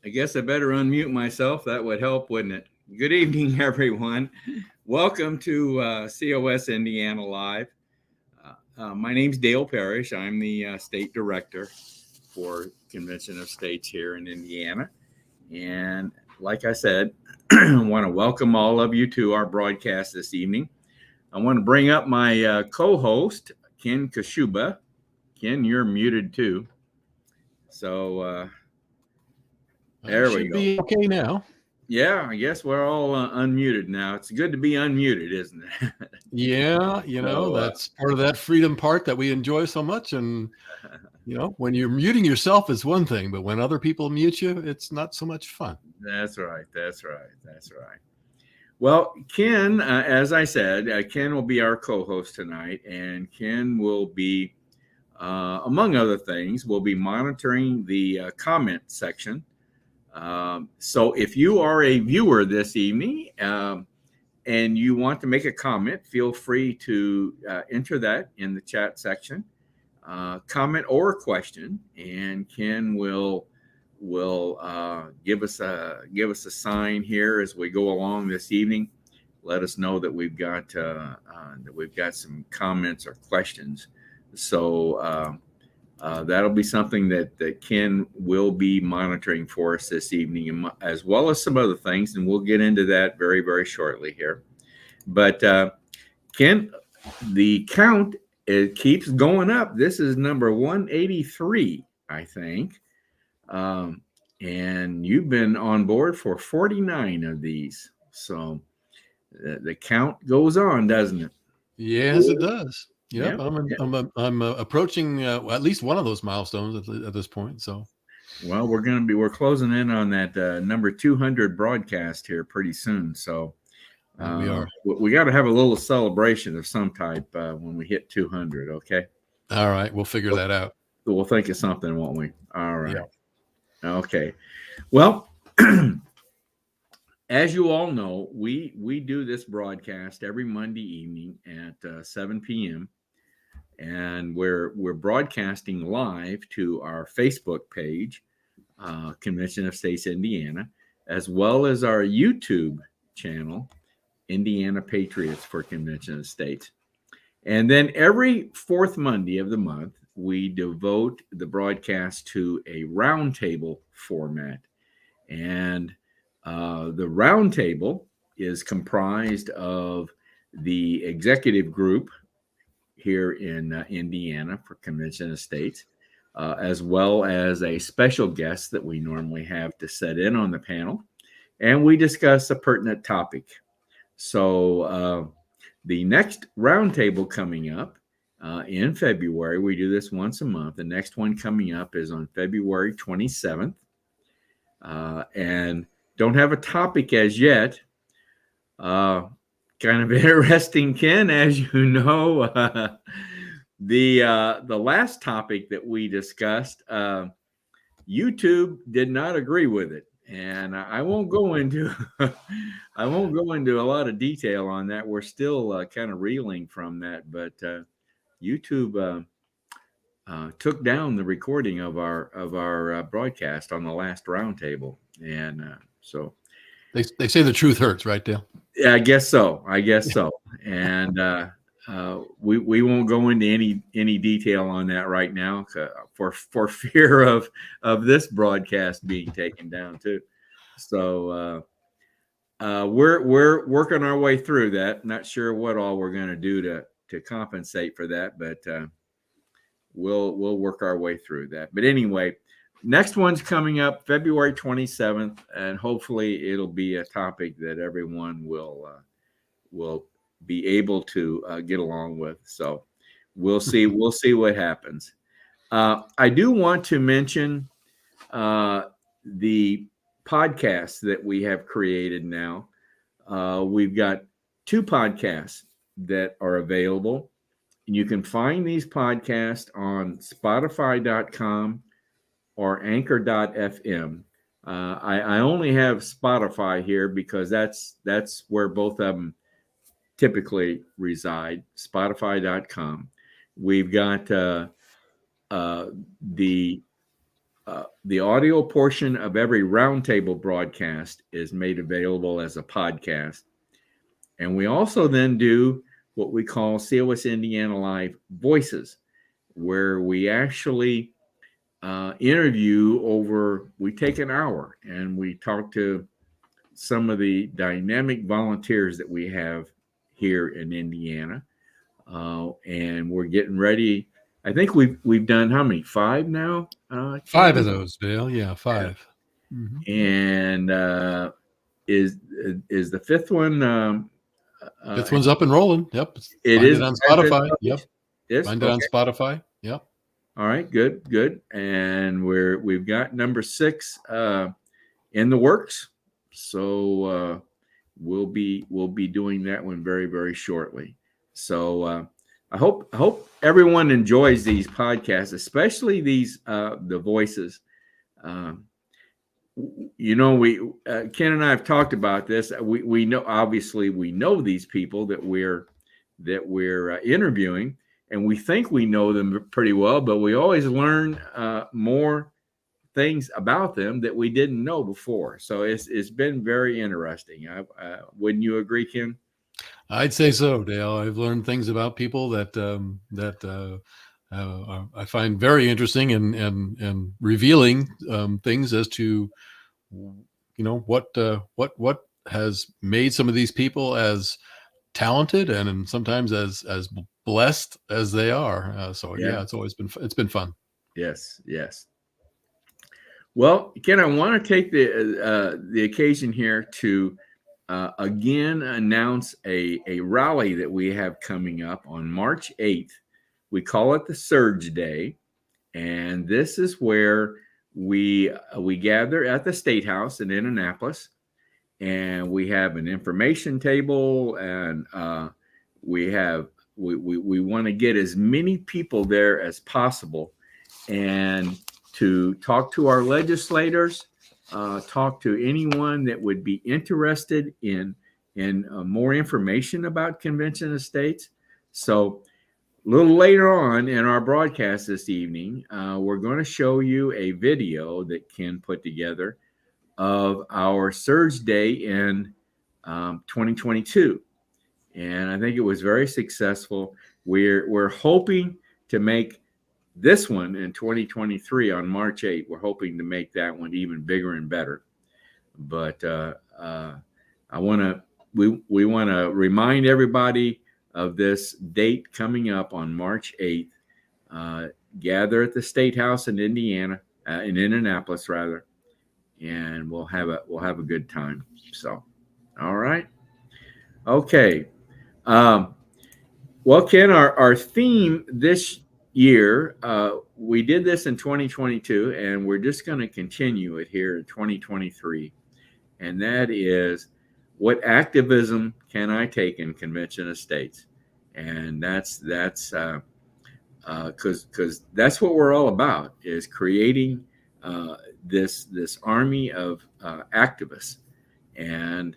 I guess I better unmute myself. That would help, wouldn't it? Good evening, everyone. Welcome to COS Indiana Live. My name's Dale Parrish. I'm the state director for Convention of States here in Indiana. And like I said, I want to welcome all of you to our broadcast this evening. I want to bring up my co-host, Ken Kashuba. Ken, you're muted too. So there we go. Be okay now. Yeah, I guess we're all unmuted now. It's good to be unmuted, isn't it? Yeah, that's part of that freedom part that we enjoy so much. And, when you're muting yourself is one thing, but when other people mute you, it's not so much fun. That's right. Well, Ken, as I said, Ken will be our co-host tonight, and Ken will be, among other things, will be monitoring the comment section. So if you are a viewer this evening and you want to make a comment, feel free to enter that in the chat section, comment or question, and Ken will give us a sign here as we go along this evening. Let us know that we've got some comments or questions. So that'll be something that Ken will be monitoring for us this evening, as well as some other things, and we'll get into that very, very shortly here. But Ken, the count, it keeps going up. This is number 183, I think, and you've been on board for 49 of these. So the count goes on, doesn't it? Yes, it does. Yep. I'm approaching at least one of those milestones at this point. So, well, we're closing in on that number 200 broadcast here pretty soon. So we are. We got to have a little celebration of some type when we hit 200. Okay. All right, we'll figure that out. We'll think of something, won't we? All right. Yeah. Okay. Well, as you all know, we do this broadcast every Monday evening at 7 p.m. And we're broadcasting live to our Facebook page, Convention of States Indiana, as well as our YouTube channel, Indiana Patriots for Convention of States. And then every fourth Monday of the month, we devote the broadcast to a roundtable format. And the roundtable is comprised of the executive group here in Indiana for Convention of States, as well as a special guest that we normally have to sit in on the panel, and we discuss a pertinent topic. So the next roundtable coming up in February, we do this once a month. The next one coming up is on February 27th, and don't have a topic as yet. Kind of interesting, Ken, as you know, the last topic that we discussed, YouTube did not agree with it, and I won't go into a lot of detail on that. We're still kind of reeling from that, but YouTube took down the recording of our broadcast on the last roundtable, and so. They say the truth hurts, right, Dale? Yeah, I guess so. And we won't go into any detail on that right now for fear of this broadcast being taken down too. So we're working our way through that. Not sure what all we're going to do to compensate for that, but we'll work our way through that. But anyway, next one's coming up February 27th, and hopefully it'll be a topic that everyone will be able to get along with. So we'll see what happens. I do want to mention the podcast that we have created now. We've got 2 podcasts that are available. You can find these podcasts on Spotify.com or Anchor.fm. I only have Spotify here because that's where both of them typically reside. Spotify.com. We've got the audio portion of every roundtable broadcast is made available as a podcast. And we also then do what we call COS Indiana Live Voices, where we actually we take an hour and we talk to some of the dynamic volunteers that we have here in Indiana. And we're getting ready. I think we've done how many? 5 now? 5 of those, Dale. Yeah, 5. Yeah. Mm-hmm. And is the 5th one? 5th one's up and rolling. Yep. It is on Spotify. Yep. Yes. Find it on Spotify. Yep. All right. Good. And we've got number 6 in the works. So we'll be doing that one very, very shortly. So I hope everyone enjoys these podcasts, especially these the voices. Ken and I have talked about this. We know, obviously we know these people that we're interviewing, and we think we know them pretty well, but we always learn more things about them that we didn't know before. So it's been very interesting. Wouldn't you agree, Ken? I'd say so, Dale. I've learned things about people that I find very interesting and revealing things as to what has made some of these people as talented and sometimes as blessed as they are. It's been fun. Yes. Well, Ken, I want to take the occasion here to again announce a rally that we have coming up on March 8th. We call it the Surge Day, and this is where we gather at the State House in Indianapolis, and we have an information table, and we want to get as many people there as possible, and to talk to our legislators, talk to anyone that would be interested in more information about Convention of States. So a little later on in our broadcast this evening, we're going to show you a video that Ken put together of our Surge Day in 2022. And I think it was very successful. We're hoping to make this one in 2023 on March 8th. We're hoping to make that one even bigger and better. But we want to remind everybody of this date coming up on March 8th. Gather at the State House in Indianapolis rather, and we'll have a good time. So, all right, okay. Well, Ken, our theme this year, we did this in 2022, and we're just going to continue it here in 2023, and that is, what activism can I take in Convention of States? And that's because that's what we're all about, is creating this army of activists, and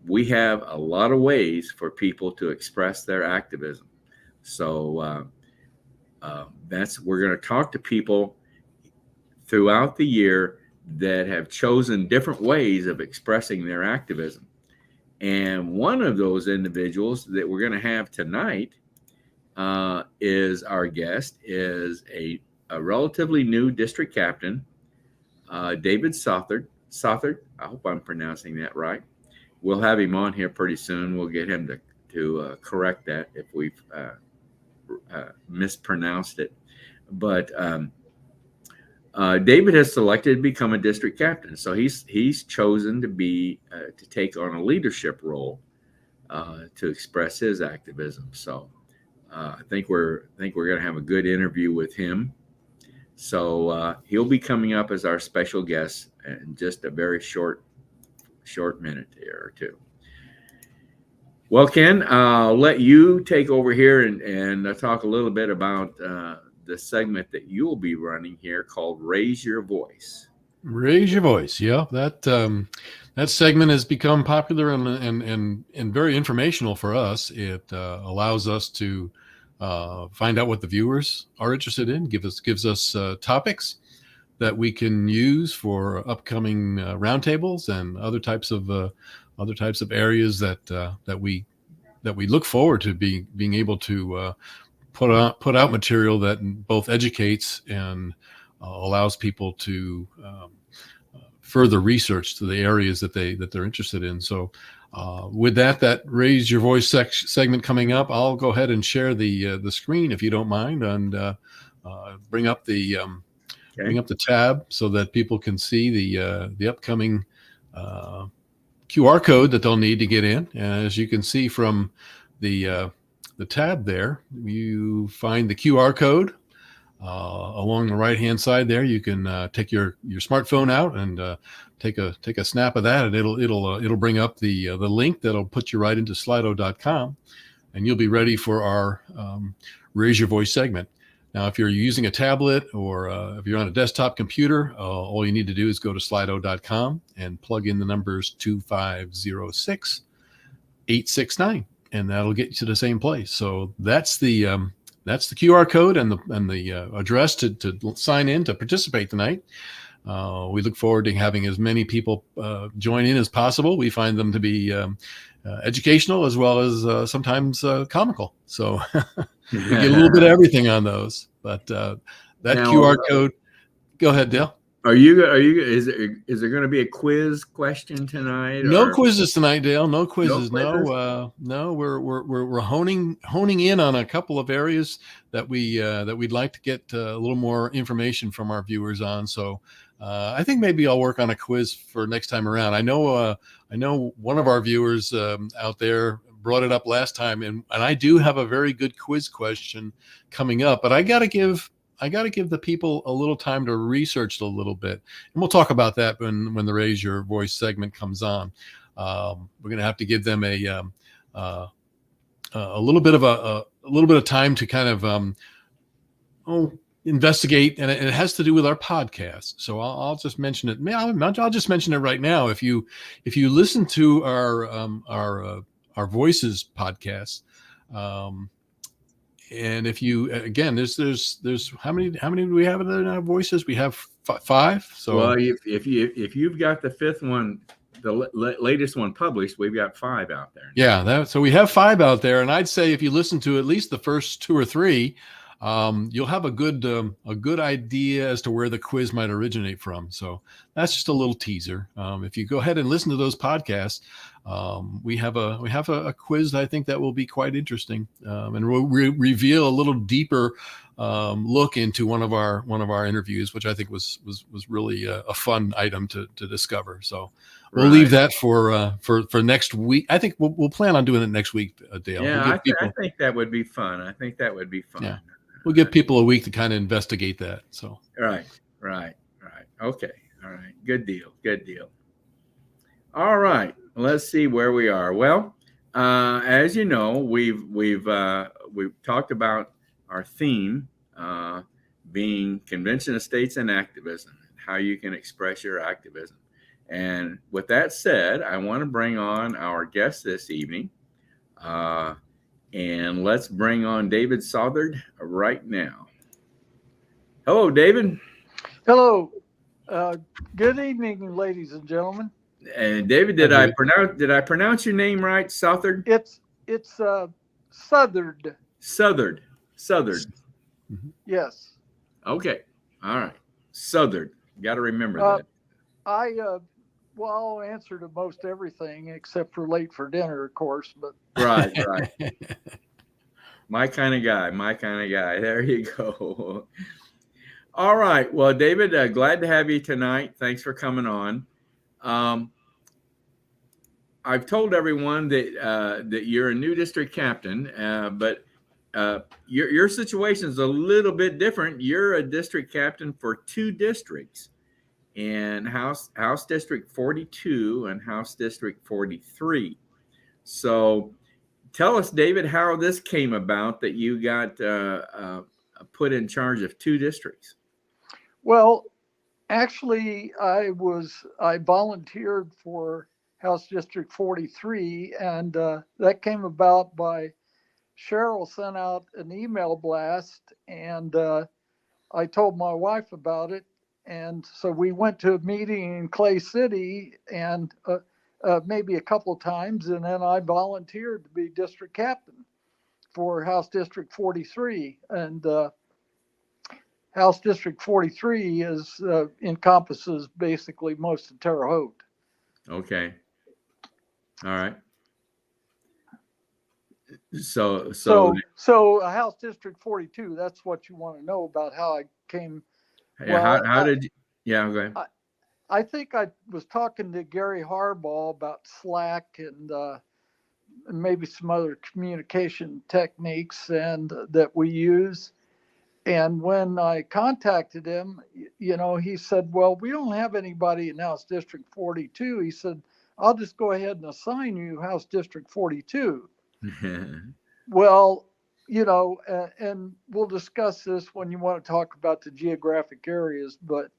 we have a lot of ways for people to express their activism. So we're going to talk to people throughout the year that have chosen different ways of expressing their activism. And one of those individuals that we're going to have tonight is our guest, is a relatively new district captain David Southard. Southard, I hope I'm pronouncing that right. We'll have him on here pretty soon. We'll get him to correct that if we've mispronounced it. But David has selected to become a district captain, so he's chosen to take on a leadership role to express his activism. So I think we're going to have a good interview with him. So he'll be coming up as our special guest in just a very short minute here or two. Well, Ken, I'll let you take over here and talk a little bit about the segment that you'll be running here called Raise Your Voice. Raise Your Voice. Yeah, that segment has become popular and very informational for us. It allows us to find out what the viewers are interested in, gives us topics that we can use for upcoming roundtables and other types of areas that we look forward to being able to put out material that both educates and allows people to further research to the areas that they're interested in. So with that Raise Your Voice segment coming up, I'll go ahead and share the screen if you don't mind, and bring up the tab so that people can see the upcoming QR code that they'll need to get in. And as you can see from the tab there, you find the QR code along the right hand side there. You can take your smartphone out and take a snap of that, and it'll bring up the link that'll put you right into Slido.com, and you'll be ready for our Raise Your Voice segment. Now, if you're using a tablet or if you're on a desktop computer, all you need to do is go to Slido.com and plug in the numbers 2506-869, and that'll get you to the same place. So that's the QR code and the address to sign in to participate tonight. We look forward to having as many people join in as possible. We find them to be educational as well as sometimes comical. So we get a little bit of everything on those. But that now, QR code. Go ahead, Dale. Is there going to be a quiz question tonight? No quizzes tonight, Dale. No quizzes. No. We're honing in on a couple of areas that we'd like to get a little more information from our viewers on. So I think maybe I'll work on a quiz for next time around. I know one of our viewers out there brought it up last time, and I do have a very good quiz question coming up, but I got to give the people a little time to research it a little bit, and we'll talk about that when the Raise Your Voice segment comes on. We're going to have to give them a little bit of time to kind of investigate, and it has to do with our podcast. So I'll just mention it. I'll just mention it right now. If you listen to our Voices podcast, and if you again, there's how many do we have in our Voices? We have 5. So well, if you've got the 5th one, the latest one published, we've got 5 out there. Yeah, so we have 5 out there, and I'd say if you listen to at least the first 2 or 3, you'll have a good idea as to where the quiz might originate from. So that's just a little teaser. If you go ahead and listen to those podcasts, we have a quiz I think that will be quite interesting, and we'll reveal a little deeper look into one of our interviews, which I think was really a fun item to discover. So we'll leave that for next week. I think we'll plan on doing it next week, Dale. Yeah, I think that would be fun. Yeah. We'll give people a week to kind of investigate that. So right. Okay. All right. Good deal. All right. Let's see where we are. Well, as you know, we've talked about our theme being convention of states and activism, how you can express your activism. And with that said, I want to bring on our guest this evening. And let's bring on David Southard right now. Hello, David. Hello. Good evening, ladies and gentlemen. And David, did I pronounce your name right, Southard? It's Southard. Southard. Yes. Okay. All right. Southard. Got to remember Uh, that. well, I'll answer to most everything except for late for dinner, of course. But Right, right. My kind of guy. My kind of guy. There you go. All right. Well, David, glad to have you tonight. Thanks for coming on. I've told everyone that you're a new district captain, but your situation is a little bit different. You're a district captain for two districts, and House District 42 and House District 43. So, tell us, David, how this came about that you got put in charge of two districts. well, actually, I volunteered for House District 43, and that came about by Cheryl sent out an email blast, and I told my wife about it. And so we went to a meeting in Clay City, and maybe a couple of times, and then I volunteered to be district captain for House District 43. And House District 43 encompasses basically most of Terre Haute. Okay. All right. So House District 42, that's what you want to know about how I came. yeah, Well, how did you, yeah, go ahead. I think I was talking to Gary Harbaugh about Slack and maybe some other communication techniques and that we use. And when I contacted him, he said, well, we don't have anybody in House District 42. He said, I'll just go ahead and assign you House District 42. Well, and we'll discuss this when you want to talk about the geographic areas, but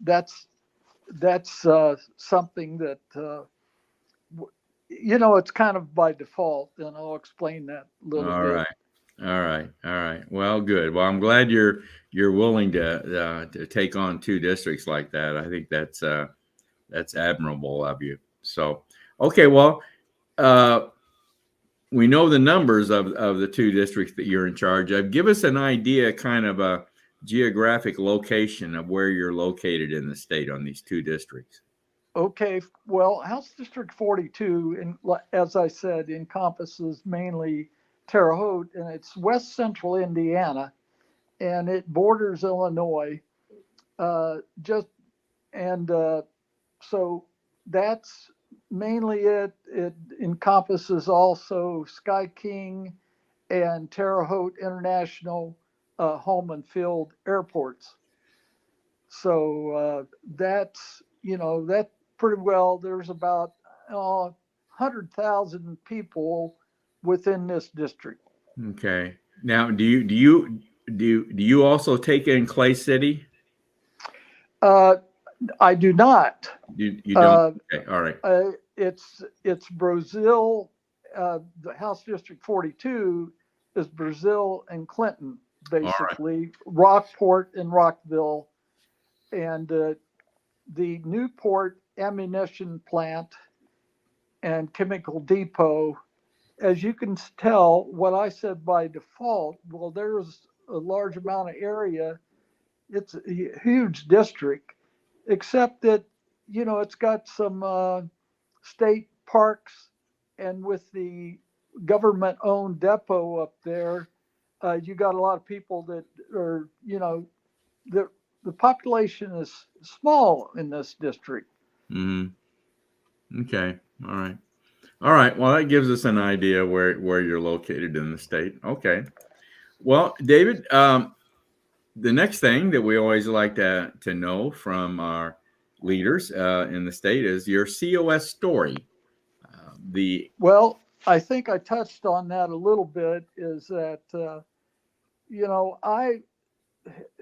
that's something that, it's kind of by default, and I'll explain that a little All bit. right. All right. All right. Well, good. Well, I'm glad you're willing to take on two districts like that. I think that's admirable of you. So, okay. Well, we know the numbers of the two districts that you're in charge of. Give us an idea, kind of a geographic location of where you're located in the state on these two districts. Okay. Well, House District 42, as I said, encompasses mainly Terre Haute, and it's west central Indiana, and it borders Illinois. So that's mainly it. It encompasses also Sky King and Terre Haute International home and field airports. So that's that pretty well. There's about 100,000 people within this district. Okay. Now, do you also take in Clay City? I do not. You don't. Okay. All right. It's Brazil. The House District 42 is Brazil and Clinton, basically. Rockport and Rockville, and the Newport ammunition plant and chemical depot. As you can tell, what I said by default, well, there's a large amount of area. It's a huge district, except that, it's got some state parks, and with the government owned depot up there, you got a lot of people that are, the population is small in this district. Mm-hmm. Okay. All right. All right. Well, that gives us an idea where you're located in the state. Okay. Well, David, the next thing that we always like to know from our leaders in the state is your COS story. Well, I think I touched on that a little bit, is that, I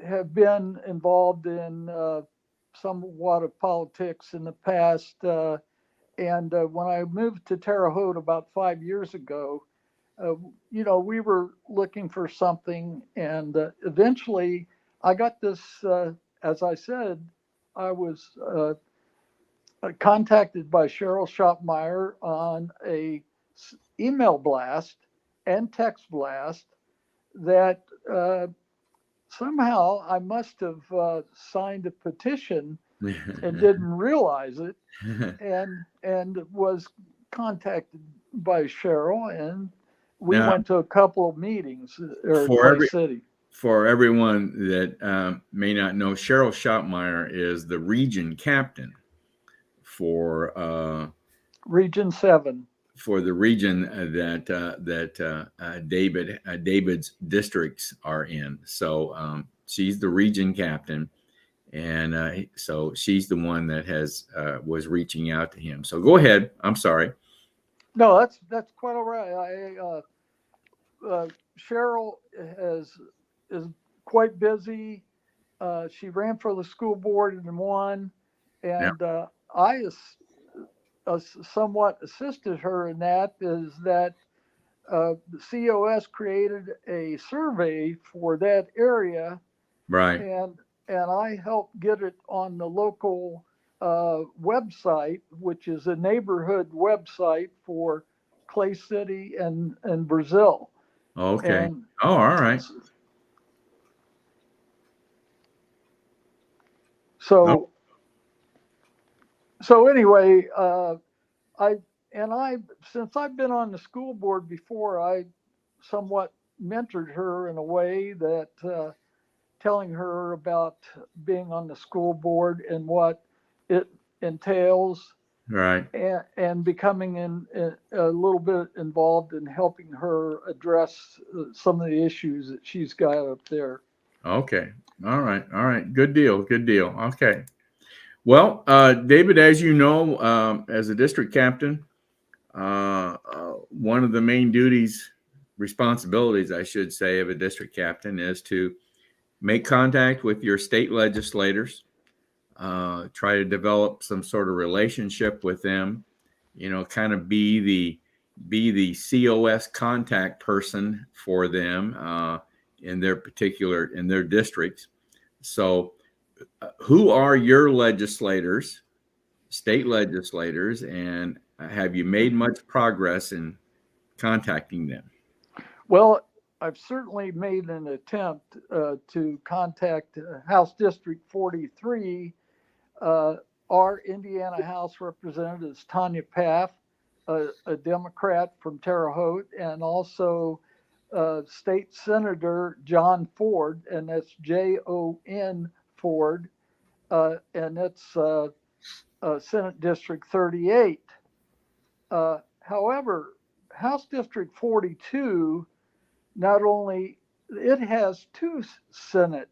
have been involved in somewhat of politics in the past. And when I moved to Terre Haute about 5 years ago, we were looking for something. And eventually I got this, as I said, I was contacted by Cheryl Shopmeyer on a email blast and text blast that somehow I must have signed a petition and didn't realize it, and was contacted by Cheryl, and we Now, went to a couple of meetings at for Clay City. for everyone that may not know, Cheryl Schottmeyer is the region captain for Region 7. for the region that David's districts are in. So she's the region captain, and so she's the one that was reaching out to him. So go ahead. I'm sorry. No, that's quite all right. Cheryl is quite busy. She ran for the school board and won, and I somewhat assisted her in that. Is that the COS created a survey for that area, Right. and I helped get it on the local website, which is a neighborhood website for Clay City and Brazil. Okay. And all right. so anyway, since I've been on the school board before, I somewhat mentored her in a way that telling her about being on the school board and what it entails, Right. and becoming a little bit involved in helping her address some of the issues that she's got up there. Okay. All right. All right. Good deal. Good deal. Okay. Well, David, as you know, as a district captain, one of the main responsibilities, I should say, of a district captain is to make contact with your state legislators, try to develop some sort of relationship with them, kind of be the COS contact person for them in their districts. So who are your legislators, state legislators, and have you made much progress in contacting them? Well, I've certainly made an attempt to contact House District 43. Our Indiana House Representative is Tanya Paff, a Democrat from Terre Haute, and also State Senator John Ford, and that's Jon Ford, and it's Senate District 38. However, House District 42, not only it has two Senate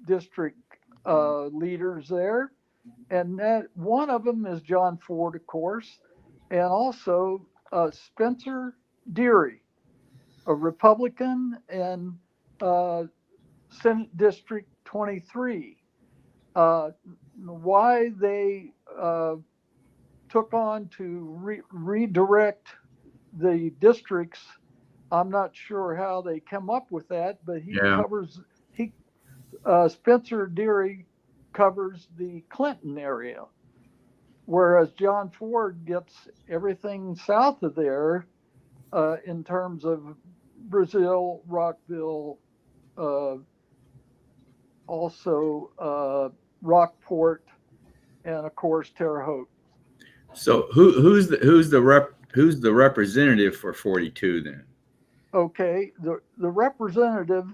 district leaders there, and that one of them is John Ford, of course, and also Spencer Deary, a Republican, and Senate District 23. Why they took on to redirect the districts, I'm not sure how they come up with that, but Spencer Deary covers the Clinton area, whereas John Ford gets everything south of there in terms of Brazil, Rockville, also Rockport, and of course Terre Haute. So who's the representative for 42 then? Okay, the representative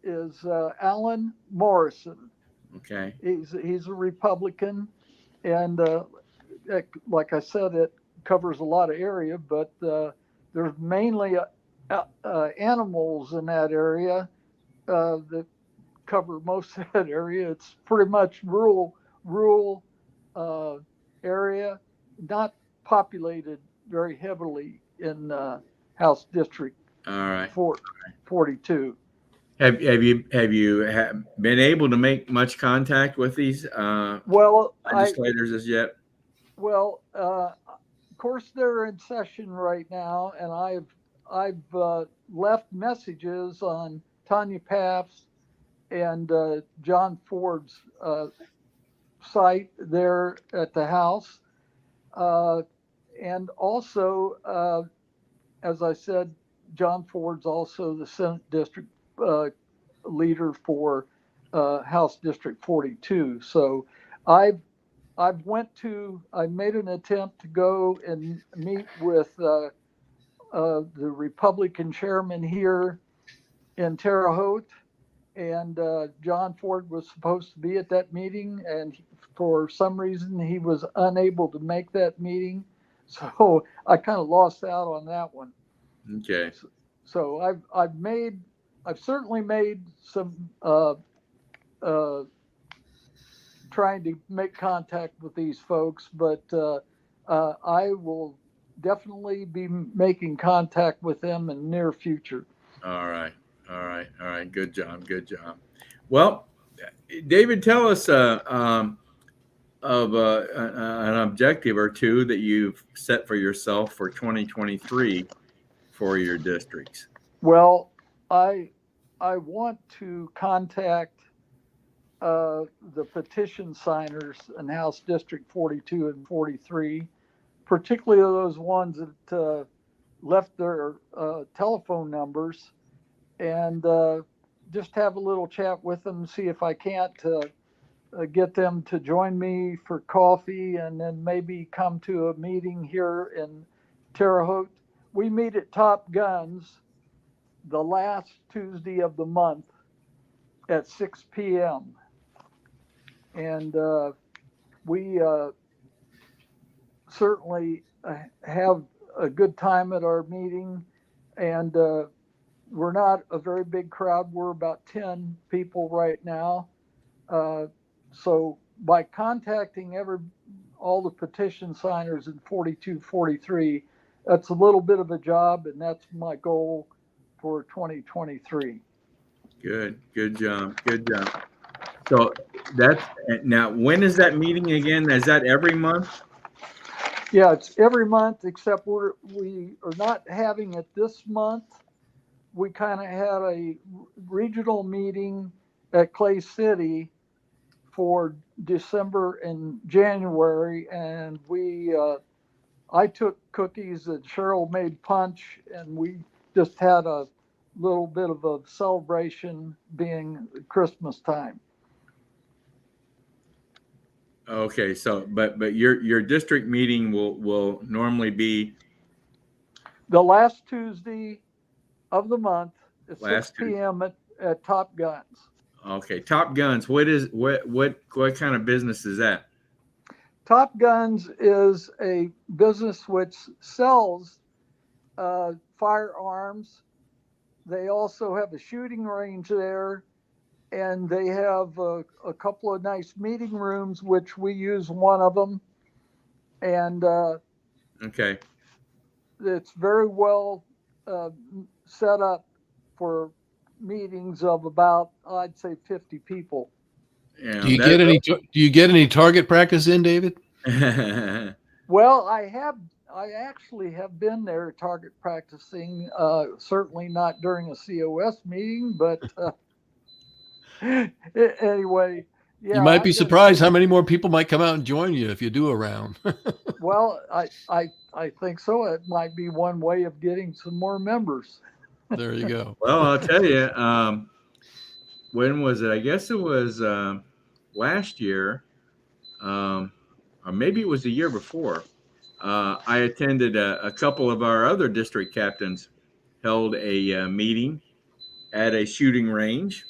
is Alan Morrison. Okay. He's a Republican, and like I said, it covers a lot of area, but there's mainly animals in that area that cover most of that area. It's pretty much rural area, not populated very heavily in House District All right. 42. Have you been able to make much contact with these legislators as yet? Well, of course they're in session right now, and I've left messages on Tanya Paff's and John Ford's site there at the House, and also, as I said, John Ford's also the Senate District leader for House District 42. So I made an attempt to go and meet with the Republican chairman here in Terre Haute, and John Ford was supposed to be at that meeting, and for some reason he was unable to make that meeting. So I kind of lost out on that one. Okay. So I've certainly made some trying to make contact with these folks, but I will definitely be making contact with them in the near future. All right. Good job. Well, David, tell us of an objective or two that you've set for yourself for 2023 for your districts. Well, I want to contact the petition signers in House District 42 and 43, particularly those ones that left their telephone numbers, and just have a little chat with them, see if I can't get them to join me for coffee, and then maybe come to a meeting here in Terre Haute. We meet at Top Guns the last Tuesday of the month at 6 p.m. And we certainly have a good time at our meeting. And we're not a very big crowd. We're about 10 people right now. So by contacting all the petition signers in 42, 43, that's a little bit of a job, and that's my goal for 2023. Good job. So that's now. When is that meeting again? Is that every month? Yeah, it's every month, except we are not having it this month. We kind of had a regional meeting at Clay City for December and January, and I took cookies and Cheryl made punch, and we just had a little bit of a celebration being Christmas time. Okay, so but your district meeting will normally be the last Tuesday of the month at last 6 p.m. at Top Guns. Okay, Top Guns. What kind of business is that? Top Guns is a business which sells firearms. They also have a shooting range there, and they have a couple of nice meeting rooms, which we use one of them. And okay, it's very well set up for meetings of about, I'd say, 50 people. Yeah, do you get any target practice in, David? Well, I actually have been there target practicing, certainly not during a COS meeting, but anyway, yeah. You might be surprised how many more people might come out and join you if you do a round. Well, I think so. It might be one way of getting some more members. There you go. Well, I'll tell you, when was it? I guess it was last year, or maybe it was the year before. I attended a couple of our other district captains held a meeting at a shooting range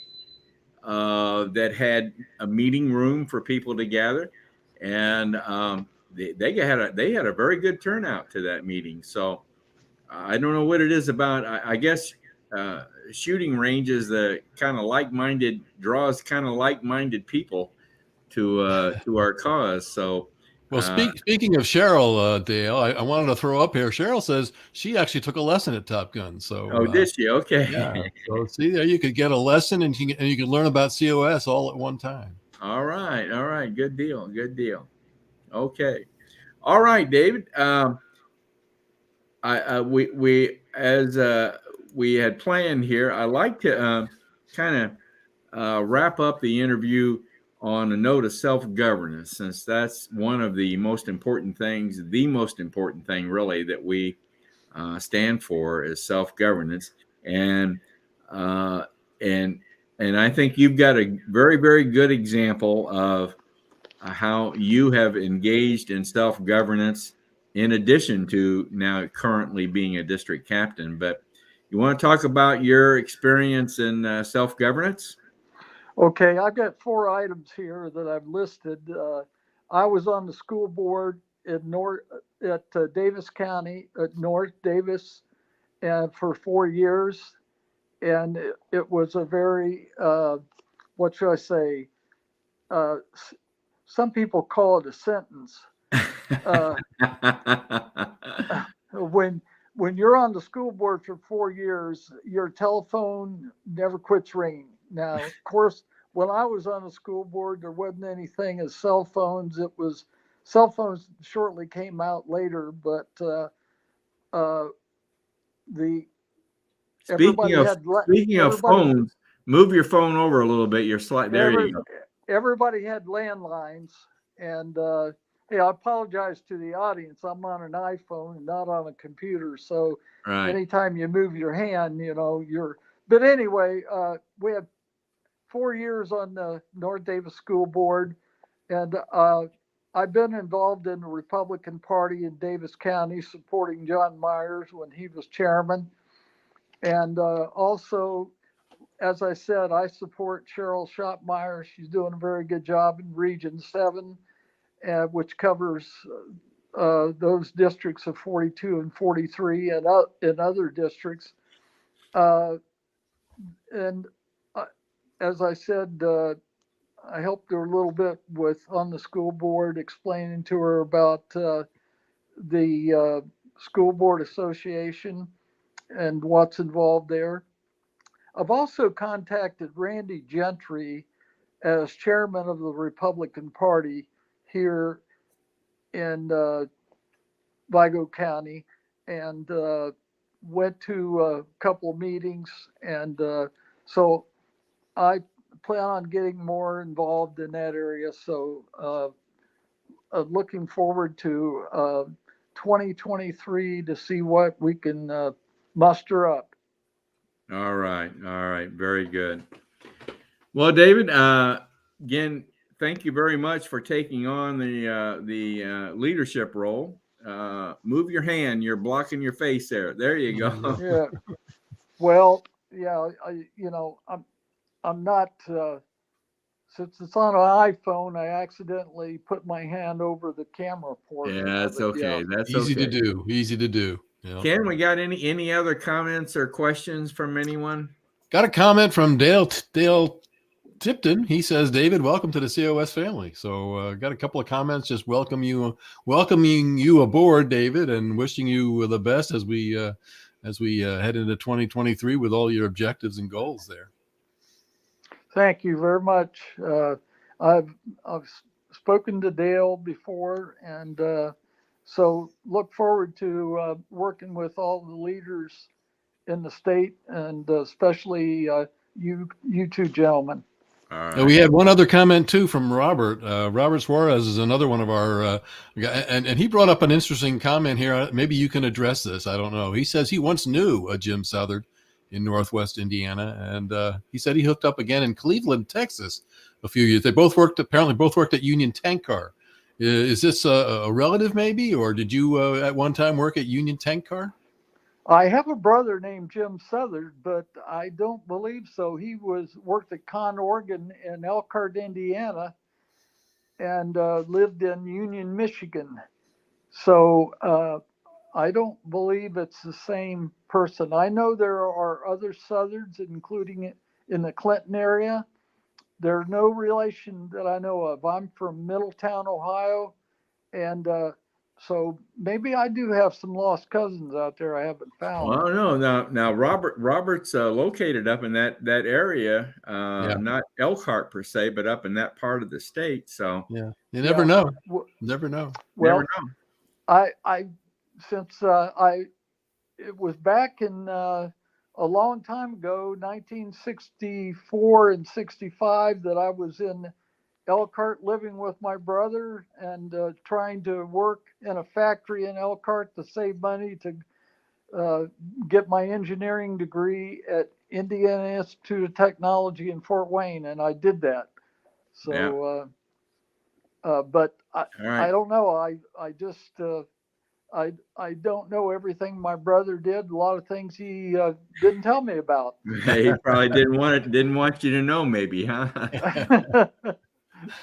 that had a meeting room for people to gather, and they had a very good turnout to that meeting. So I don't know what it is about. I guess shooting ranges draws kind of like-minded people to our cause. So. Well, speaking of Cheryl, Dale, I wanted to throw up here. Cheryl says she actually took a lesson at Top Gun. So, did she? Okay. Yeah. So see there, you could get a lesson and you could learn about COS all at one time. All right. Good deal. Okay. All right, David. We had planned here. I like to kind of wrap up the interview on a note of self-governance, since that's one of the most important thing, really, that we stand for is self-governance, and uh, and and I think you've got a very, very good example of how you have engaged in self-governance in addition to now currently being a district captain. But you want to talk about your experience in self-governance? Okay, I've got 4 items here that I've listed. I was on the school board in Davis County, at North Davis, and for 4 years, and it was a very what should I say? Uh, some people call it a sentence. Uh, when when you're on the school board for 4 years, your telephone never quits ringing. Now, of course, when I was on the school board, there wasn't anything as cell phones. It was cell phones shortly came out later, but the Speaking everybody of had speaking of everybody phones, move your phone over a little bit. You're slight. There every you go. everybody had landlines, and hey, I apologize to the audience. I'm on an iPhone and not on a computer, so Right. anytime you move your hand, you're. But anyway, we had 4 years on the North Davis School Board, and I've been involved in the Republican Party in Davis County, supporting John Myers when he was chairman, and also, as I said, I support Cheryl Shopmeyer. She's doing a very good job in Region 7, which covers those districts of 42 and 43 and in other districts. And as I said, I helped her a little bit on the school board, explaining to her about the school board association and what's involved there. I've also contacted Randy Gentry as chairman of the Republican Party here in Vigo County, and went to a couple of meetings. And so I plan on getting more involved in that area. So looking forward to 2023 to see what we can muster up. All right. Very good. Well, David, again, thank you very much for taking on the leadership role. Move your hand. You're blocking your face there. There you go. Yeah. Well, yeah. I'm not. Since it's on an iPhone, I accidentally put my hand over the camera portion. Yeah, that's of it. okay. Yeah. That's Easy okay. to do. Easy to do. Yeah. Ken, we got any other comments or questions from anyone? Got a comment from Dale Tipton. He says, "David, welcome to the COS family." So, got a couple of comments just welcoming you aboard, David, and wishing you the best as we head into 2023 with all your objectives and goals there. Thank you very much. I've spoken to Dale before, and so look forward to working with all the leaders in the state, and especially you two gentlemen. All right. And we had one other comment too from Robert. Robert Suarez is another one of our, and he brought up an interesting comment here. Maybe you can address this. I don't know. He says he once knew a Jim Southard in Northwest Indiana, and he said he hooked up again in Cleveland, Texas, a few years. They apparently both worked at Union Tank Car. Is this a relative maybe, or did you at one time work at Union Tank Car? I have a brother named Jim Southard, but I don't believe so. He worked at Con Organ in Elkhart, Indiana, and lived in Union, Michigan. So I don't believe it's the same person. I know there are other Southards, including in the Clinton area. There's no relation that I know of. I'm from Middletown, Ohio, and so maybe I do have some lost cousins out there I haven't found. Well, no, now Robert's located up in that area, not Elkhart per se, but up in that part of the state. So yeah, you never know. Never know. Well, never know. It was back in a long time ago, 1964 and 65, that I was in Elkhart living with my brother and trying to work in a factory in Elkhart to save money to get my engineering degree at Indiana Institute of Technology in Fort Wayne, and I did that. So, but All I right. don't know. I just I don't know everything my brother did. A lot of things he didn't tell me about. He probably didn't want you to know, maybe, huh?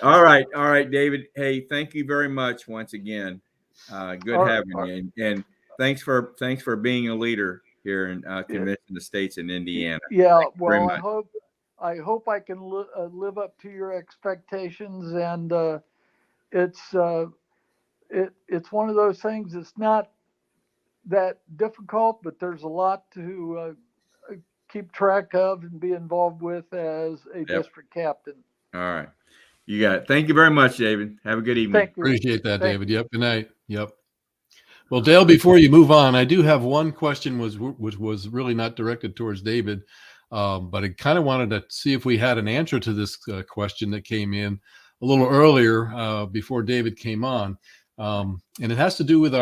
All right, David. Hey, thank you very much once again. Good having you, and thanks for being a leader here in Convention of States in Indiana. Yeah, very well, much. I hope I can live up to your expectations, and it's it's one of those things. It's not that difficult, but there's a lot to keep track of and be involved with as a district captain. All right, you got it. Thank you very much, David. Have a good evening. Thank you. Appreciate that, David. Yep. Good night. Yep. Well, Dale, before you move on, I do have one question which was really not directed towards David, but I kind of wanted to see if we had an answer to this question that came in a little earlier before David came on, and it has to do with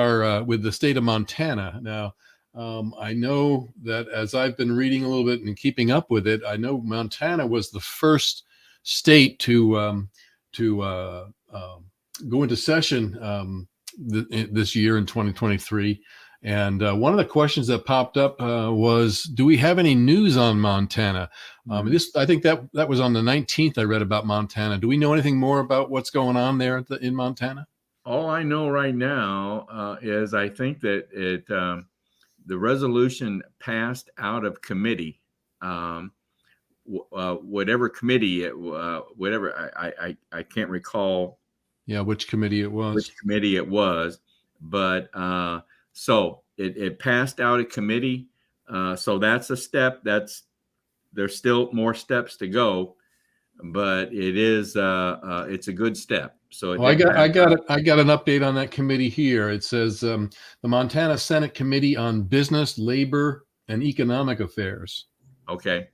with the state of Montana. Now, I know that as I've been reading a little bit and keeping up with it, I know Montana was the first state to go into session this year in 2023. And one of the questions that popped up was, do we have any news on Montana? I think that was on the 19th I read about Montana. Do we know anything more about what's going on there in Montana? All I know right now is I think that the resolution passed out of committee, whatever committee I can't recall. Yeah, which committee it was. But so it passed out of committee. So that's a step. There's still more steps to go, but it's a good step. So I got an update on that committee here. It says the Montana Senate Committee on Business, Labor, and Economic Affairs. Okay.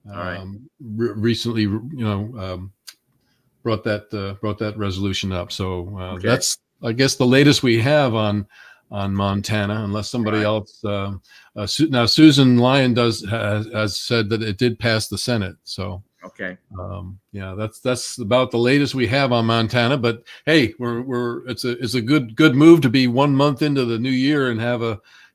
All right. Recently, brought that resolution up. So that's, I guess, the latest we have on Montana, unless somebody else. Now Susan Lyon has said that it did pass the Senate. So okay. That's about the latest we have on Montana. But hey, it's a good move to be 1 month into the new year and have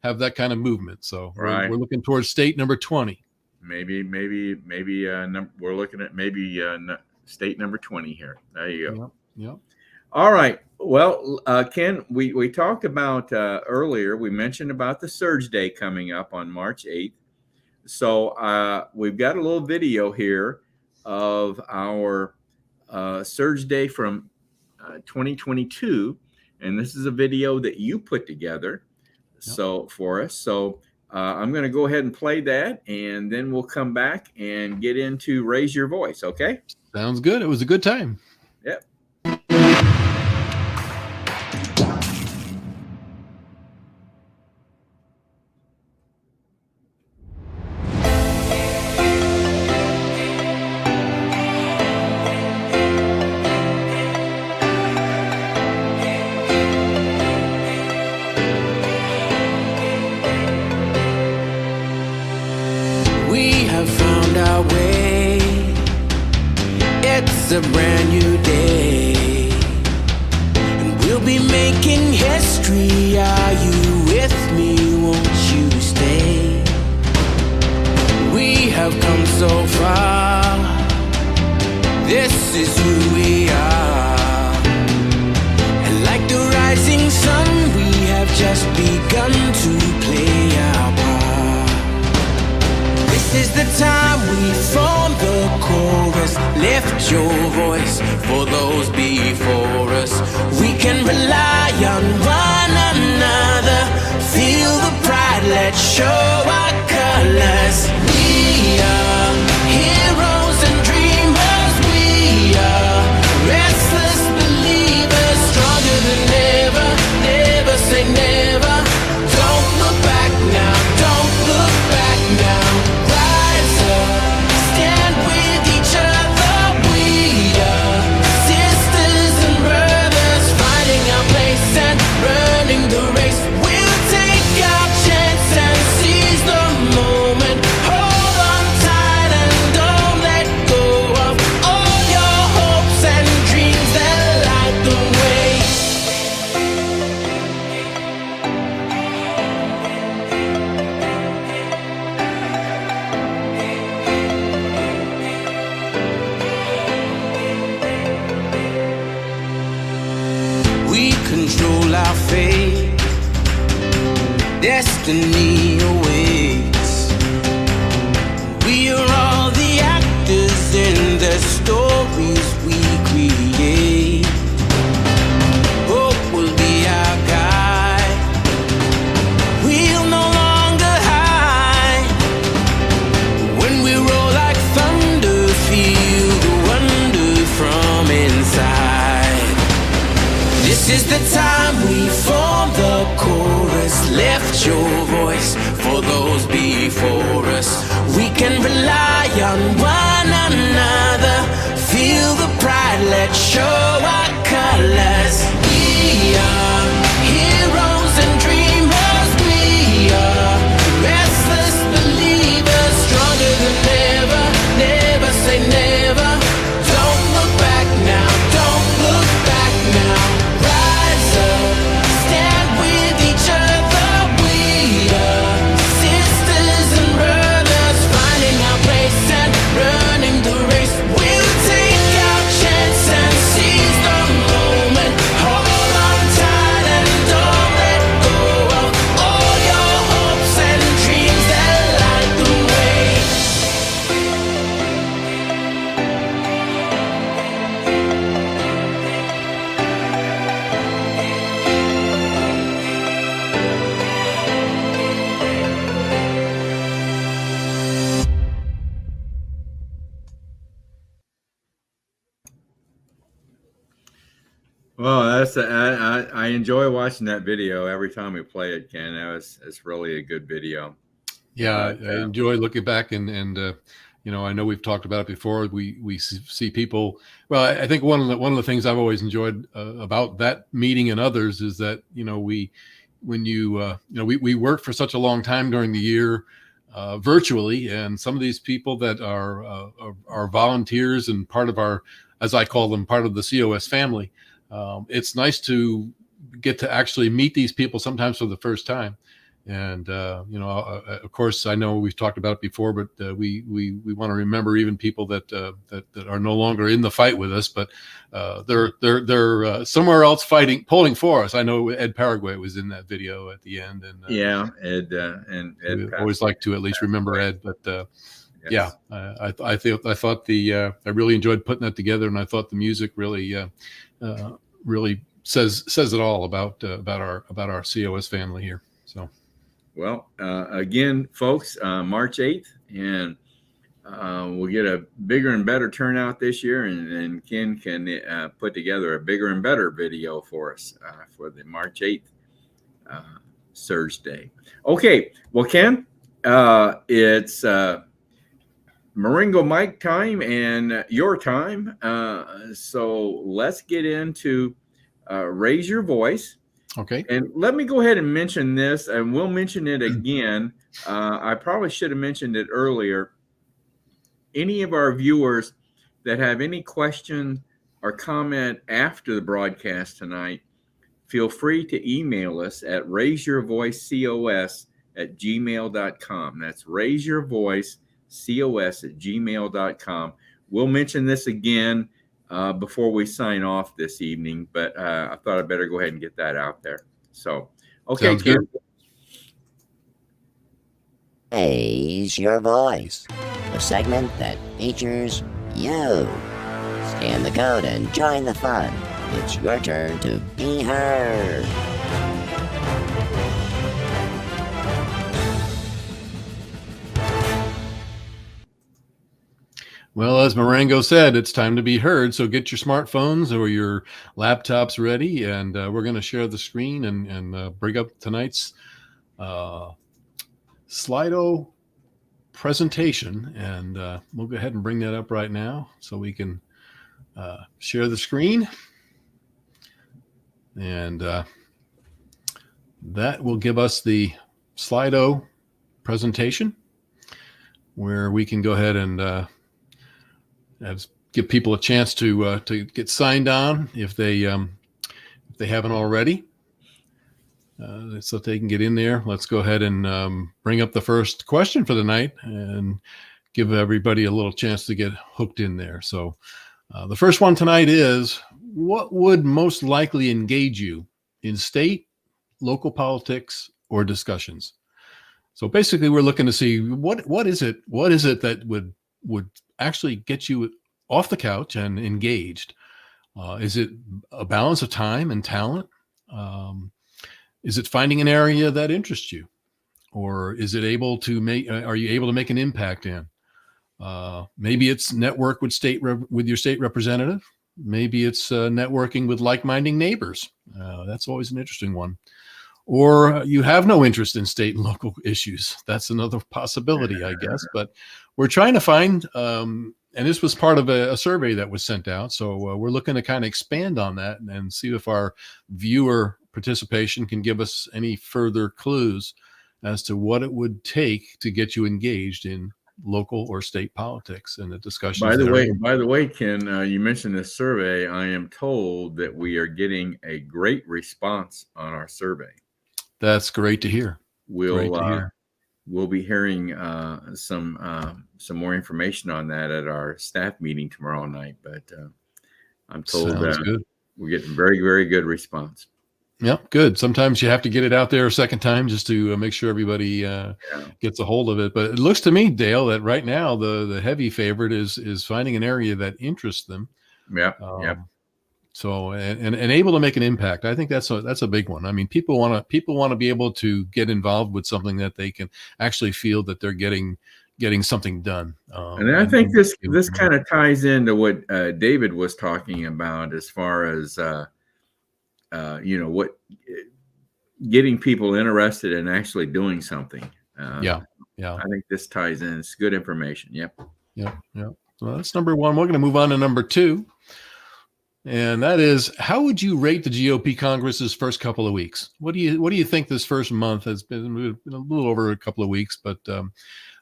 that kind of movement. So we're looking towards state number 20. Maybe we're looking at state number 20 here. There you go. Yep. All right. Well, Ken, we talked about earlier, we mentioned about the Surge Day coming up on March 8th. So we've got a little video here of our Surge Day from 2022. And this is a video that you put together for us. So I'm going to go ahead and play that, and then we'll come back and get into Raise Your Voice. Okay? Sounds good. It was a good time. Yep. It's a brand new day, and we'll be making history. Are you with me? Won't you stay? We have come so far. This is who we are, and like the rising sun, we have just begun to play our part. This is the time we form the chorus. Lift your voice for those before us. We can rely on one another. Feel the pride, let's show our colors. We are heroes and dreamers. We are restless believers, stronger than ever. Never say never. Don't look back now. Don't look back now. Rise up, stand with each other. We are sisters and brothers, finding our place and running the race. We'll take our chances. fate. Destiny awaits. We are all the actors in the stories we create. Hope will be our guide. We'll no longer hide. When we roll like thunder, feel the wonder from inside. This is the time we form the chorus. Left your voice for those before us. We can rely on one another. Feel the pride, let's show our colors. We are heroes and dreamers. We are restless believers, stronger than ever. Never say never. Don't look back now, don't look back now. Rise up, stand with each other. We are sisters and brothers, finding our place and running the race. We'll take our chance and seize the moment. Hold on tight and don't let go of all your hopes and dreams that light the way. Well, I enjoy watching that video every time we play it, Ken. It's really a good video. Yeah, But, I enjoy looking back and you know, I know we've talked about it before. We see people. Well, I think one of the things I've always enjoyed about that meeting and others is that, you know, we work for such a long time during the year virtually, and some of these people that are volunteers and part of our, as I call them, part of the COS family. It's nice to get to actually meet these people sometimes for the first time. And, you know, of course, I know we've talked about it before, but we want to remember even people that are no longer in the fight with us, but they're somewhere else pulling for us. I know Ed Paraguay was in that video at the end. And Yeah, Ed and Ed. we always like to at least remember Ed, but Yes. yeah, I thought I really enjoyed putting that together, and I thought the music really says it all about our COS family here. So. Well, again, folks, March 8th, and we'll get a bigger and better turnout this year, and Ken can put together a bigger and better video for us for the March 8th Surge Day. Okay, well, Ken, it's Marengo Mike time and your time. So let's get into Raise Your Voice. Okay. And let me go ahead and mention this, and we'll mention it again. I probably should have mentioned it earlier. Any of our viewers that have any question or comment after the broadcast tonight, feel free to email us at raiseyourvoicecos@gmail.com. That's raiseyourvoicecos@gmail.com. We'll mention this again before we sign off this evening, but I thought I'd better go ahead and get that out there. So, okay, Sounds good. Raise Your Voice, the segment that features you. Scan the code and join the fun. It's your turn to be heard. Well, as Marengo said, it's time to be heard. So get your smartphones or your laptops ready, and we're going to share the screen and bring up tonight's Slido presentation. And we'll go ahead and bring that up right now so we can share the screen. And that will give us the Slido presentation where we can go ahead and give people a chance to get signed on if they haven't already, so they can get in there. Let's go ahead and bring up the first question for the night and give everybody a little chance to get hooked in there. So the first one tonight is, what would most likely engage you in state local politics or discussions. So basically, we're looking to see what is it that would actually get you off the couch and engaged. Is it a balance of time and talent? Is it finding an area that interests you, or is it able to make? Are you able to make an impact in? Maybe it's network with with your state representative. Maybe it's networking with like-minded neighbors. That's always an interesting one. Or you have no interest in state and local issues. That's another possibility, I guess. But we're trying to find, and this was part of a survey that was sent out. So we're looking to kind of expand on that and see if our viewer participation can give us any further clues as to what it would take to get you engaged in local or state politics and the discussions. By the way, Ken, you mentioned this survey. I am told that we are getting a great response on our survey. That's great to hear. We'll be hearing some more information on that at our staff meeting tomorrow night. But I'm told that we're getting very, very good response. Yeah, good. Sometimes you have to get it out there a second time just to make sure everybody gets a hold of it. But it looks to me, Dale, that right now the heavy favorite is finding an area that interests them. Yeah. So and able to make an impact. I think that's a big one. I mean, people want to be able to get involved with something that they can actually feel that they're getting something done. And I think this kind of ties into what David was talking about as far as what getting people interested in actually doing something. Yeah. I think this ties in. It's good information. Yep. So that's number one. We're going to move on to number two. And that is, how would you rate the GOP Congress's first couple of weeks? What do you think this first month has been? A little over a couple of weeks, but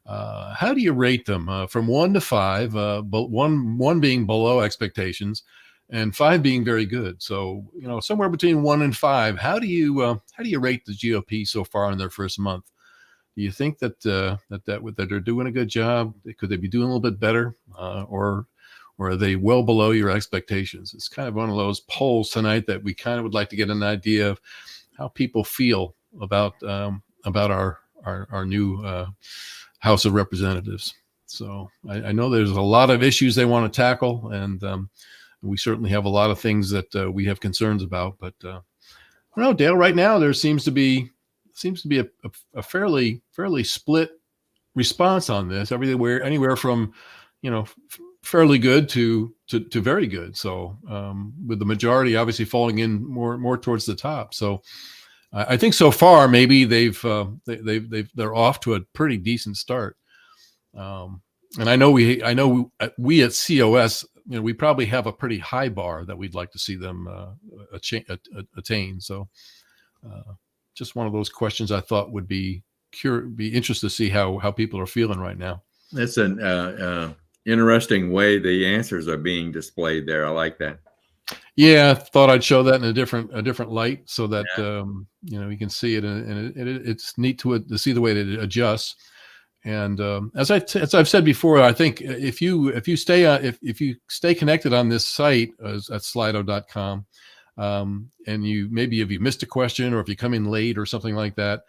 how do you rate them from 1 to 5? But one being below expectations, and 5 being very good. So somewhere between 1 and 5. How do you rate the GOP so far in their first month? Do you think that they're doing a good job? Could they be doing a little bit better, or are they well below your expectations? It's kind of one of those polls tonight that we kind of would like to get an idea of how people feel about our new House of Representatives. So I know there's a lot of issues they want to tackle, and we certainly have a lot of things that we have concerns about. But I don't know, Dale. Right now, there seems to be a fairly split response on this. Anywhere from fairly good to very good. So with the majority obviously falling in more towards the top. So I think so far maybe they're off to a pretty decent start. And I know we at COS, we probably have a pretty high bar that we'd like to see them attain. So just one of those questions I thought would be interesting to see how people are feeling right now. That's an interesting way the answers are being displayed there. I like that. Yeah, I thought I'd show that in a different light so that you can see it, and it's neat to see the way that it adjusts. And as I've said before, I think if you stay connected on this site at slido.com, and if you missed a question or if you come in late or something like that,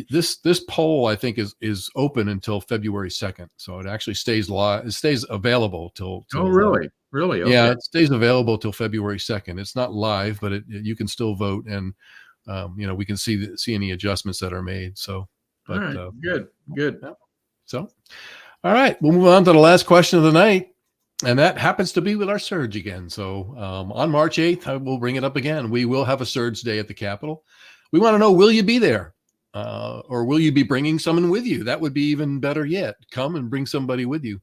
this poll I think is open until February 2nd. So it actually stays live. It stays available till oh, really? Really? Okay. Yeah, it stays available till February 2nd. It's not live, but you can still vote, and we can see any adjustments that are made. So, but all right. Good. Yeah. So, all right, we'll move on to the last question of the night. And that happens to be with our surge again. So on March 8th, I will bring it up again. We will have a surge day at the Capitol. We want to know, will you be there? Or will you be bringing someone with you? That would be even better yet. Come and bring somebody with you.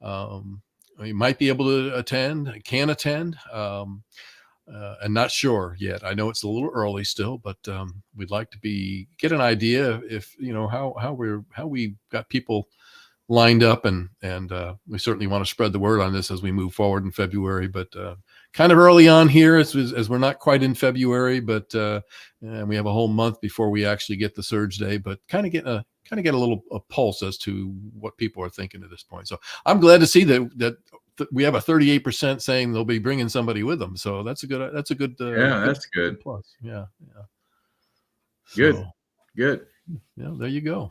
You might be able to attend, can attend, and not sure yet. I know it's a little early still, but we'd like to get an idea if, how we got people lined up, and we certainly want to spread the word on this as we move forward in February, but kind of early on here as we're not quite in February, but and we have a whole month before we actually get the surge day, but kind of get a little pulse as to what people are thinking at this point. So I'm glad to see that we have a 38% saying they'll be bringing somebody with them. So that's a good that's good. Plus. Yeah. Good. So, Good. yeah, there you go.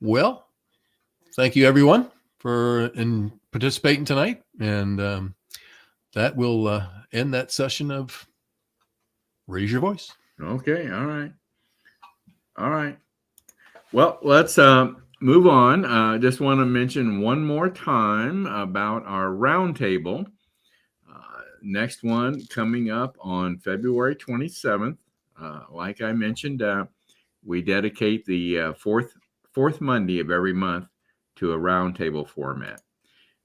Well, thank you everyone for participating tonight, and that will end that session of Raise Your Voice. Okay. All right. All right. Well, let's move on. Just want to mention one more time about our roundtable. Next one coming up on February 27th. Like I mentioned, we dedicate the fourth Monday of every month to a roundtable format.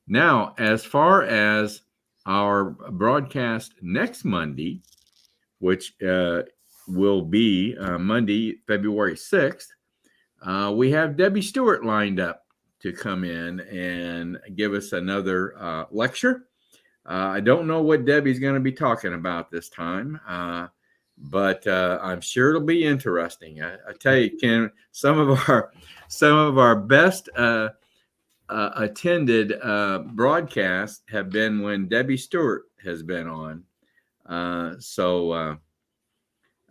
Now, as far as our broadcast next Monday, which will be Monday, February 6th, we have Debbie Stewart lined up to come in and give us another lecture. I don't know what Debbie's going to be talking about this time, but I'm sure it'll be interesting. I tell you, Ken, some of our best attended broadcasts have been when Debbie Stewart has been on. So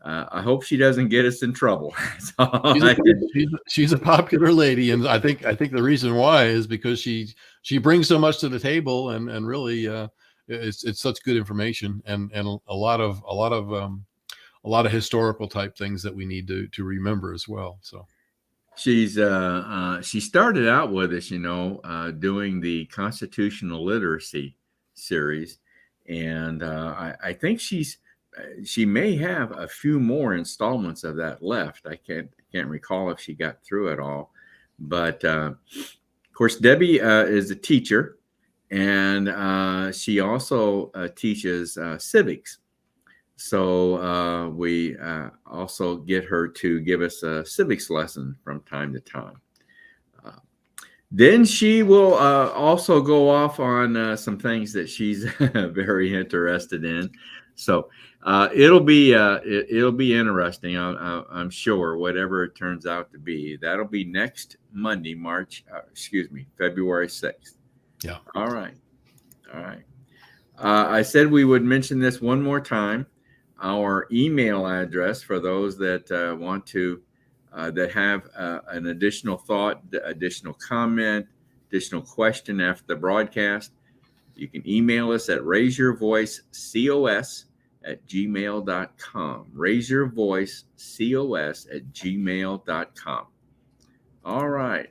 I hope she doesn't get us in trouble. She's a popular lady, and I think the reason why is because she brings so much to the table, and really it's such good information, and a lot of historical type things that we need to remember as well. So she started out with us, doing the constitutional literacy series, and I think she may have a few more installments of that left. I can't recall if she got through it all, but of course Debbie is a teacher, and she also teaches civics. So we also get her to give us a civics lesson from time to time. Then she will also go off on some things that she's very interested in. So it'll be interesting. I'm sure, whatever it turns out to be. That'll be next Monday, February 6th. Yeah. All right. I said we would mention this one more time. Our email address for those that want to, that have an additional thought, additional comment, additional question after the broadcast, you can email us at raiseyourvoicecos@gmail.com. raiseyourvoicecos@gmail.com. All right.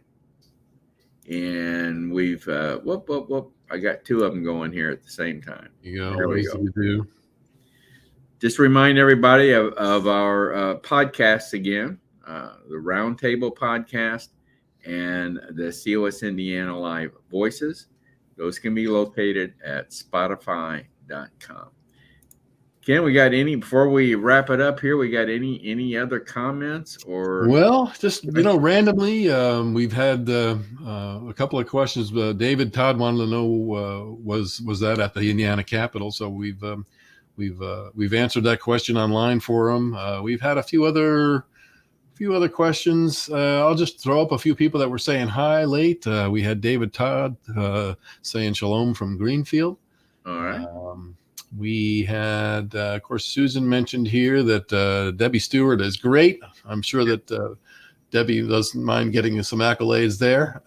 And we've, I got two of them going here at the same time. There we go. Just remind everybody of our podcasts again, the Roundtable podcast and the COS Indiana Live Voices. Those can be located at Spotify.com. Ken, we got before we wrap it up here, we got any other comments or? Well, just, randomly, we've had a couple of questions. David Todd wanted to know, was that at the Indiana Capitol? So we've answered that question online for him. We've had a few other questions. I'll just throw up a few people that were saying hi late. We had David Todd saying shalom from Greenfield. All right. We had, of course, Susan mentioned here that Debbie Stewart is great. I'm sure that Debbie doesn't mind getting some accolades there.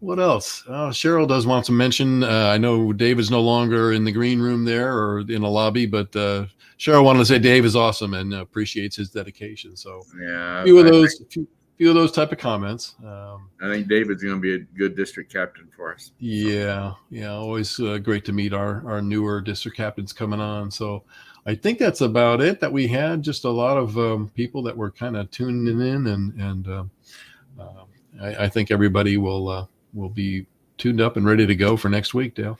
What else? Cheryl does want to mention, I know Dave is no longer in the green room there or in the lobby, but Cheryl wanted to say Dave is awesome and appreciates his dedication. So yeah, a few of those type of comments. I think David's going to be a good district captain for us. Yeah. Always great to meet our newer district captains coming on. So I think that's about it that we had. Just a lot of people that were kind of tuning in, and I think everybody will be tuned up and ready to go for next week, Dale.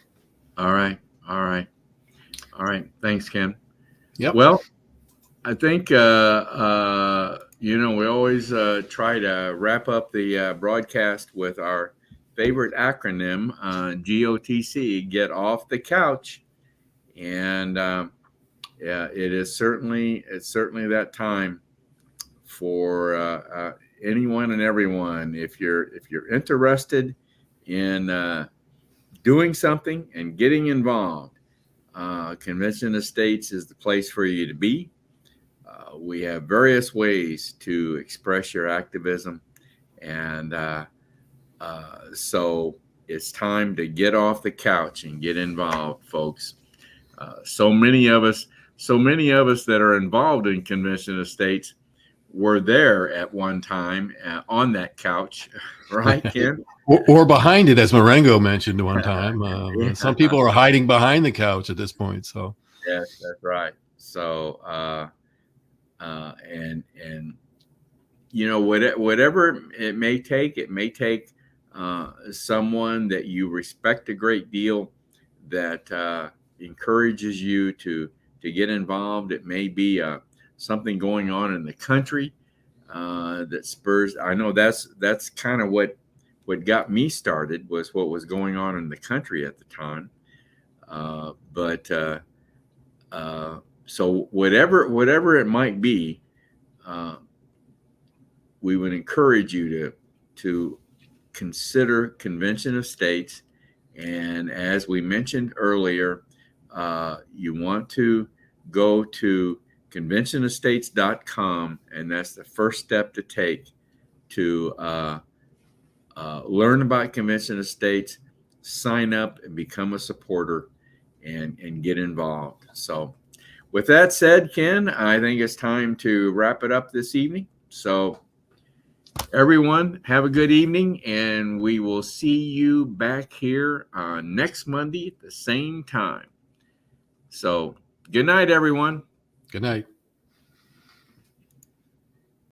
All right. Thanks, Ken. Yep. Well, I think, we always try to wrap up the broadcast with our favorite acronym, GOTC, get off the couch. And it's certainly that time for anyone and everyone. If you're interested in doing something and getting involved, Convention of States is the place for you to be. we have various ways to express your activism. And so it's time to get off the couch and get involved, folks. So many of us that are involved in Convention of States were there at one time on that couch, right, Ken? Or behind it, as Marengo mentioned one time. Yeah. Some people are hiding behind the couch at this point. So Yes, that's right. So and you know, whatever it may take someone that you respect a great deal, that encourages you to get involved. It may be something going on in the country that spurs. I know that's kind of what got me started, was what was going on in the country at the time. So whatever it might be, we would encourage you to consider Convention of States. And as we mentioned earlier, you want to go to conventionofstates.com, and that's the first step to take to learn about Convention of States, sign up and become a supporter, and get involved. So with that said, Ken, I think it's time to wrap it up this evening. So everyone, have a good evening, and we will see you back here next Monday at the same time. So good night, everyone. good night.